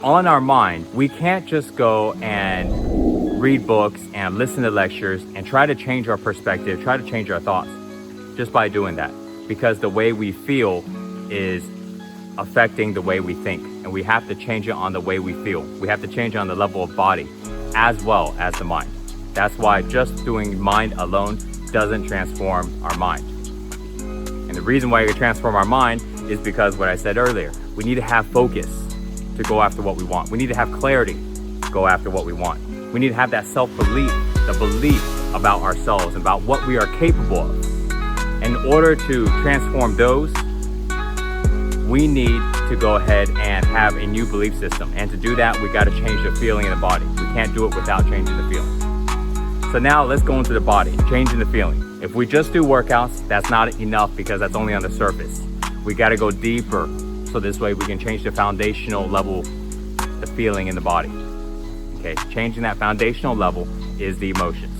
on our mind, we can't just go and read books and listen to lectures and try to change our perspective, try to change our thoughts just by doing that, because the way we feel is affecting the way we think, and we have to change it on the way we feel. We have to change it on the level of body as well as the mind. That's why just doing mind alone doesn't transform our mind. And the reason why it can transform our mind is because what I said earlier, we need to have focus to go after what we want. We need to have clarity to go after what we want. We need to have that self-belief, the belief about ourselves, about what we are capable of. In order to transform those, we need to go ahead and have a new belief system. And to do that, we got to change the feeling in the body. We can't do it without changing the feeling. So now let's go into the body, changing the feeling. If we just do workouts, that's not enough because that's only on the surface. We got to go deeper. So this way we can change the foundational level, the feeling in the body. Okay, changing that foundational level is the emotions.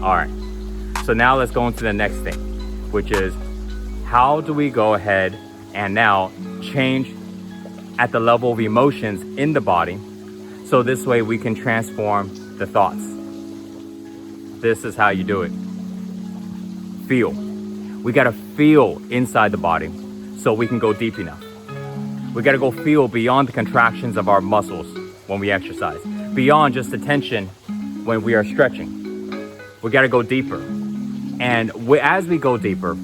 All right, so now let's go into the next thing, which is how do we go ahead and now change at the level of emotions in the body, so this way we can transform the thoughts. This is how you do it. Feel. We gotta feel inside the body so we can go deep enough. We gotta go feel beyond the contractions of our muscles when we exercise, beyond just the tension when we are stretching. We gotta go deeper. And as we go deeper,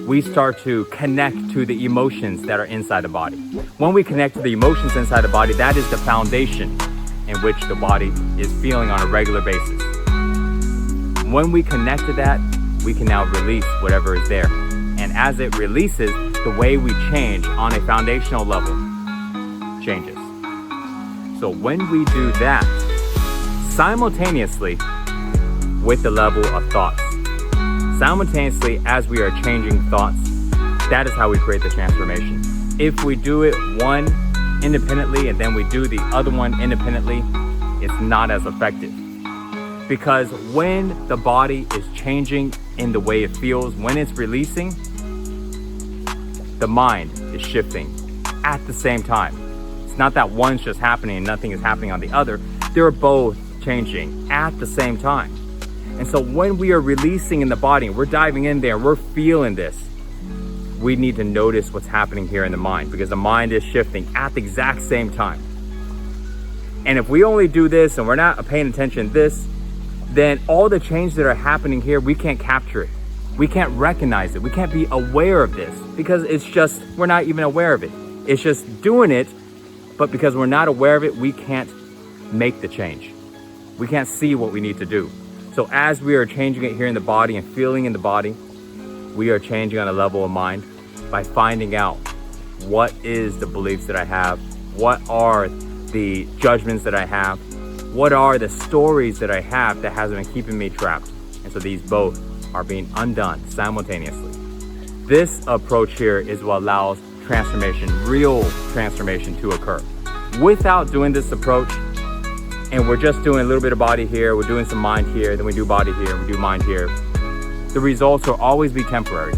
we start to connect to the emotions that are inside the body. When we connect to the emotions inside the body, that is the foundation in which the body is feeling on a regular basis. When we connect to that, we can now release whatever is there. And as it releases, the way we change on a foundational level changes. So when we do that, simultaneously with the level of thoughts, simultaneously as we are changing thoughts, that is how we create the transformation. If we do it one independently and then we do the other one independently, it's not as effective. Because when the body is changing in the way it feels, when it's releasing, the mind is shifting at the same time. It's not that one's just happening and nothing is happening on the other. They're both changing at the same time. And so when we are releasing in the body, we're diving in there, we're feeling this, we need to notice what's happening here in the mind, because the mind is shifting at the exact same time. And if we only do this and we're not paying attention to this, then all the changes that are happening here, we can't capture it. We can't recognize it. We can't be aware of this because it's just, we're not even aware of it. It's just doing it, but because we're not aware of it, we can't make the change. We can't see what we need to do. So as we are changing it here in the body and feeling in the body, we are changing on a level of mind by finding out what is the beliefs that I have, what are the judgments that I have, what are the stories that I have that has been keeping me trapped. And so these both are being undone simultaneously. This approach here is what allows transformation, real transformation to occur. Without doing this approach, and we're just doing a little bit of body here, we're doing some mind here, then we do body here, we do mind here, the results will always be temporary.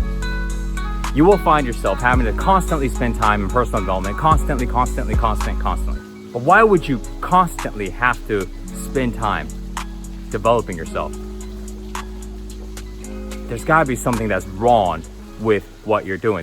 You will find yourself having to constantly spend time in personal development, constantly. But why would you constantly have to spend time developing yourself? There's gotta be something that's wrong with what you're doing.